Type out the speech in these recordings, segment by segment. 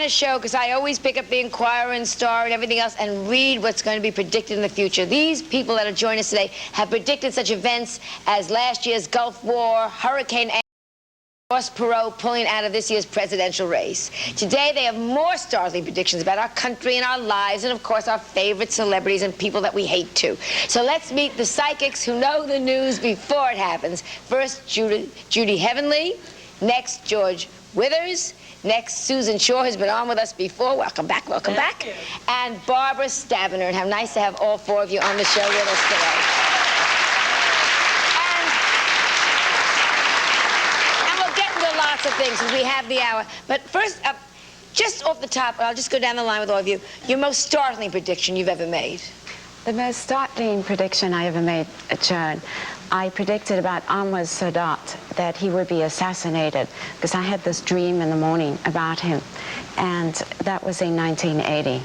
to show, because I always pick up the Inquirer and Star and everything else and read what's going to be predicted in the future. These people that are joining us today have predicted such events as last year's Gulf War, Hurricane Ross Perot pulling out of this year's presidential race. Today, they have more startling predictions about our country and our lives, and of course, our favorite celebrities and people that we hate too. So let's meet the psychics who know the news before it happens. First, Judy Heavenly. Next, George Withers. Next, Susan Shaw, who's been on with us before. Welcome back, welcome back. And Barbara Stabiner. And how nice to have all four of you on the show with us today. Lots of things, as we have the hour. But first, just off the top, I'll just go down the line with all of you. Your most startling prediction you've ever made? The most startling prediction I ever made, Joan, I predicted about Anwar Sadat, that he would be assassinated, because I had this dream in the morning about him, and that was in 1980.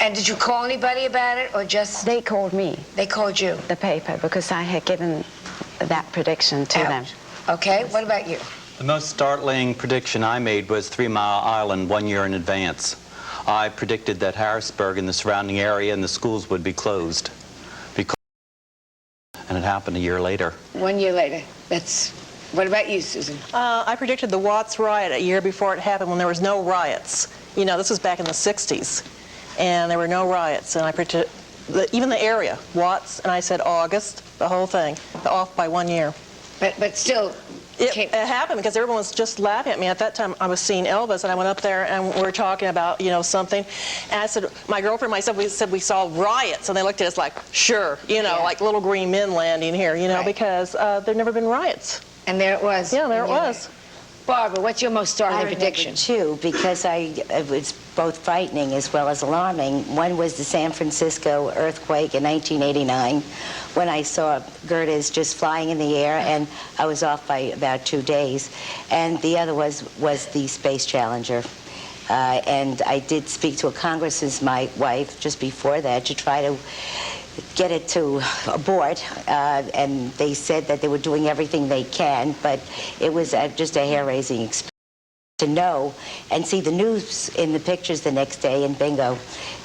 And did you call anybody about it, or just... They called me. They called you? The paper, because I had given that prediction to them. Okay, what about you? The most startling prediction I made was 3 Mile Island 1 year in advance. I predicted that Harrisburg and the surrounding area and the schools would be closed. And it happened a year later. 1 year later. That's... What about you, Susan? I predicted the Watts riot a year before it happened, when there was no riots. You know, this was back in the 60s, and there were no riots. And I predicted, even the area, Watts, and I said August, the whole thing, off by 1 year. But still... It happened because everyone was just laughing at me. At that time, I was seeing Elvis, and I went up there, and we were talking about, you know, something. And I said, my girlfriend and myself, we said we saw riots, and they looked at us like, sure, you know, like little green men landing here, you know, because there'd never been riots. And there it was. Yeah, there it was. Barbara, what's your most startling prediction? Two, because it was both frightening as well as alarming. One was the San Francisco earthquake in 1989, when I saw girders just flying in the air, and I was off by about 2 days. And the other was the Space Challenger. And I did speak to a congressman's wife just before that to try to get it to abort, and they said that they were doing everything they can, but it was just a hair-raising experience to know and see the news in the pictures the next day, and bingo,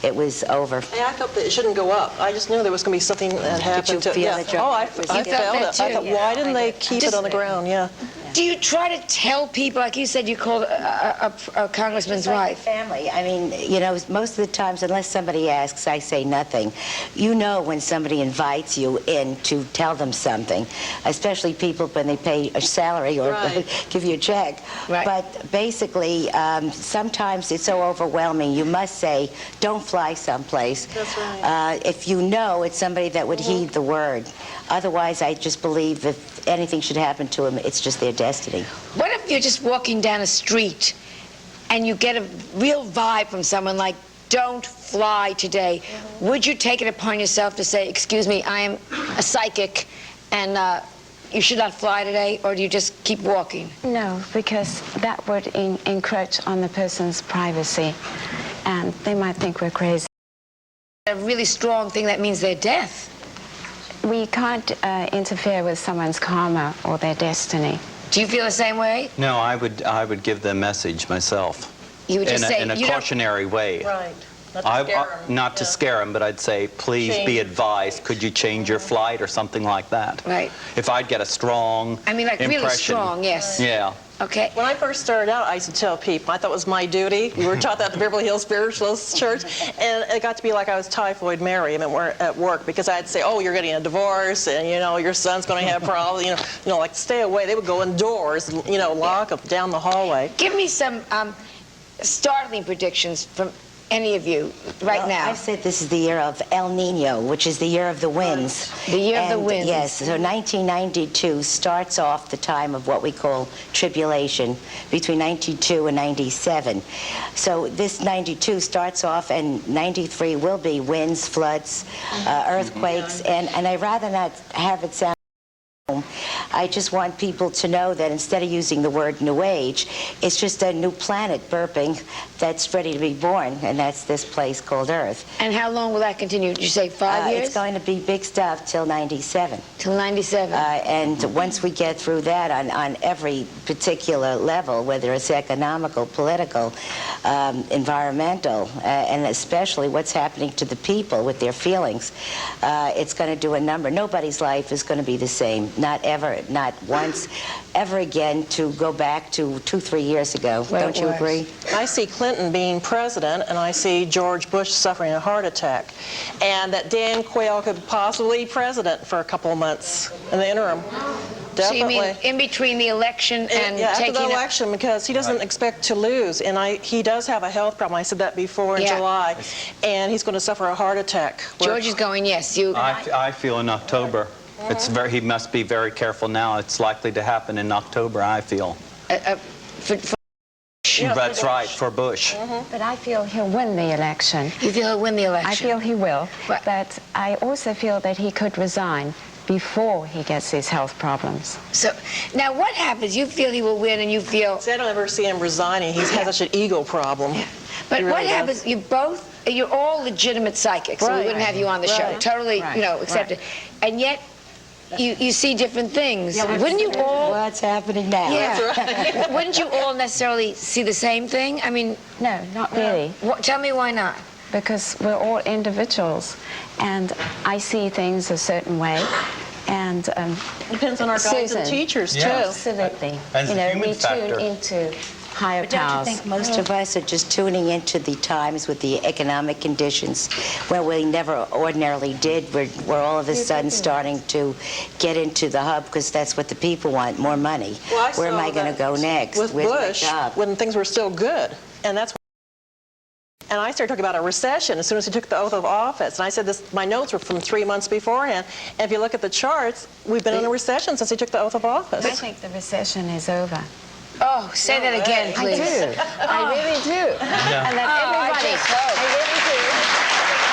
it was over. Yeah, I felt that it shouldn't go up. I just knew there was going to be something that happened to it. I felt it. I thought, why didn't they keep it on the ground? Yeah. Do you try to tell people, like you said, you called a congressman's wife? Family. I mean, you know, most of the times, unless somebody asks, I say nothing. You know when somebody invites you in to tell them something, especially people when they pay a salary or give you a check. Right. But basically, sometimes it's so overwhelming. You must say, don't fly someplace. That's right. If you know it's somebody that would heed the word. Otherwise, I just believe if anything should happen to them, it's just their destiny. What if you're just walking down a street and you get a real vibe from someone like, don't fly today? Would you take it upon yourself to say, excuse me, I am a psychic and you should not fly today, or do you just keep walking? No, because that would encroach on the person's privacy, and they might think we're crazy. A really strong thing that means their death. We can't interfere with someone's karma or their destiny. Do you feel the same way? No, I would give the message myself. You would just say, in a cautionary way. Right. Not to scare them. But I'd say, please be advised. Could you change your flight or something like that? Right. If I'd get a strong impression. Really strong, yes. Yeah. Okay. When I first started out, I used to tell people, I thought it was my duty. We were taught that at the Beverly Hills Spiritualist Church, and it got to be like I was Typhoid Mary at work, because I'd say, oh, you're getting a divorce, and, you know, your son's going to have problems, you know, like, stay away. They would go indoors, and, you know, lock up down the hallway. Give me some startling predictions from any of you right now. I said this is the year of El Nino, which is the year of the winds. The year of the winds. Yes, so 1992 starts off the time of what we call tribulation, between 92 and 97. So this 92 starts off, and 93 will be winds, floods, earthquakes, and I'd rather not have it sound. I just want people to know that instead of using the word New Age, it's just a new planet burping that's ready to be born, and that's this place called Earth. And how long will that continue? Did you say 5 years? It's going to be big stuff till 97. Till 97. And once we get through that on every particular level, whether it's economical, political, environmental, and especially what's happening to the people with their feelings, it's going to do a number. Nobody's life is going to be the same, not ever, not once, ever again, to go back to 2-3 years ago. Well, don't you agree? I see Clinton being president, and I see George Bush suffering a heart attack, and that Dan Quayle could possibly be president for a couple of months in the interim. Definitely. So you mean in between the election and yeah, taking after the election, because he doesn't expect to lose, and he does have a health problem. I said that before in July, and he's going to suffer a heart attack. George is going, yes. I feel in October. It's he must be very careful now. It's likely to happen in October, I feel. That's right, for Bush. But I feel he'll win the election. You feel he'll win the election? I feel he will, but I also feel that he could resign before he gets these health problems. So, now what happens? You feel he will win, and you feel... See, I don't ever see him resigning. He's has such an ego problem. Yeah. But He really what happens, you're all legitimate psychics, so we Right. wouldn't have you on the show. Right. Totally, accepted. And yet, you see different things. Wouldn't you all... What's happening now? Yeah. Wouldn't you all necessarily see the same thing? I mean... No, not really. Tell me why not. Because we're all individuals, and I see things a certain way, and Depends on our guides and teachers, too. absolutely. And the human we factor. tune into higher But don't you powers. think most of us are just tuning into the times with the economic conditions where we never ordinarily did? We're all of a sudden starting to get into the hub because that's what the people want, more money. Well, Where am saw I going to that go next? with Where's my Bush, job? when things were still good, and that's. And I started talking about a recession as soon as he took the oath of office. And I said this. My notes were from 3 months beforehand. And if you look at the charts, we've been in a recession since he took the oath of office. I think the recession is over. Oh, say that again, please. I do. I really do. And that everybody, I really do.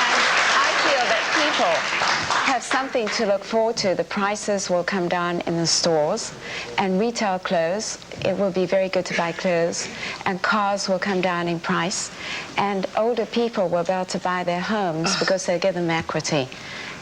And I feel that people have something to look forward to. The prices will come down in the stores, and retail clothes, it will be very good to buy clothes, and cars will come down in price, and older people will be able to buy their homes because they'll give them equity.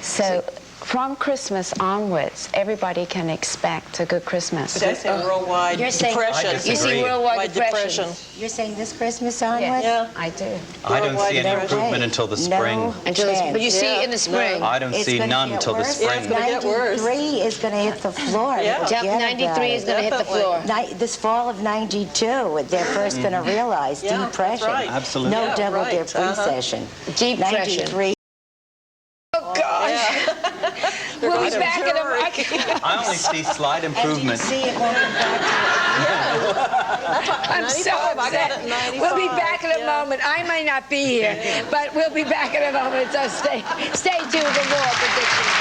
So from Christmas onwards, everybody can expect a good Christmas. But I say worldwide You're saying- depression. I You see worldwide depression. You're saying this Christmas onward? Yeah. I do. I don't see any Worldwide improvement until the spring. No But you see Yeah. in the spring. I don't It's see gonna none get until the worse. Yeah, it's spring. gonna get worse. 93 is going to hit the floor. Yeah. Forget about 93 is it. going to hit the Definitely. floor. This fall of 92, they're first going to realize Yeah, that's depression. right. Absolutely. No Yeah, double right. dip recession. Depression. 93. Oh, gosh. We'll be back in a... I only see slight And do you improvement. see it won't come back I'm so 95, I got upset. it in We'll be 95, back in a yeah. moment. I might not be here, but we'll be back in a moment. So stay tuned for more predictions.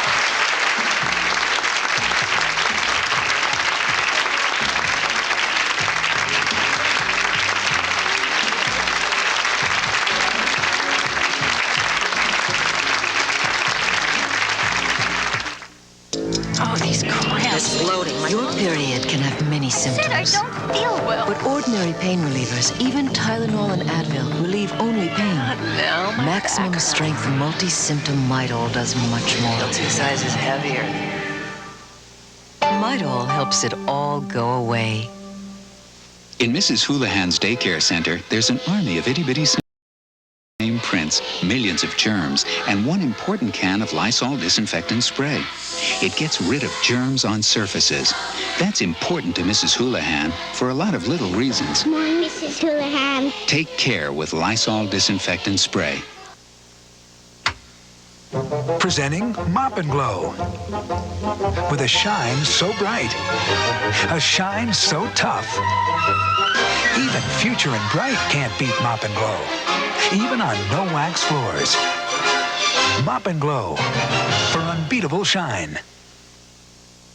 Oh, these cramps. Bloating. Your period can have many symptoms. I don't feel well. But ordinary pain relievers, even Tylenol and Advil, relieve only pain. No, my Maximum back strength multi-symptom Midol does much more. 2 sizes heavier. Midol helps it all go away. In Mrs. Houlihan's daycare center, there's an army of itty-bitty name prints, millions of germs, and one important can of Lysol disinfectant spray. It gets rid of germs on surfaces. That's important to Mrs. Houlihan for a lot of little reasons. Come on, Mrs. Houlihan. Take care with Lysol disinfectant spray. Presenting Mop and Glow. With a shine so bright, a shine so tough. Even Future and Bright can't beat Mop and Glow, even on no wax floors. Mop and Glow for unbeatable shine.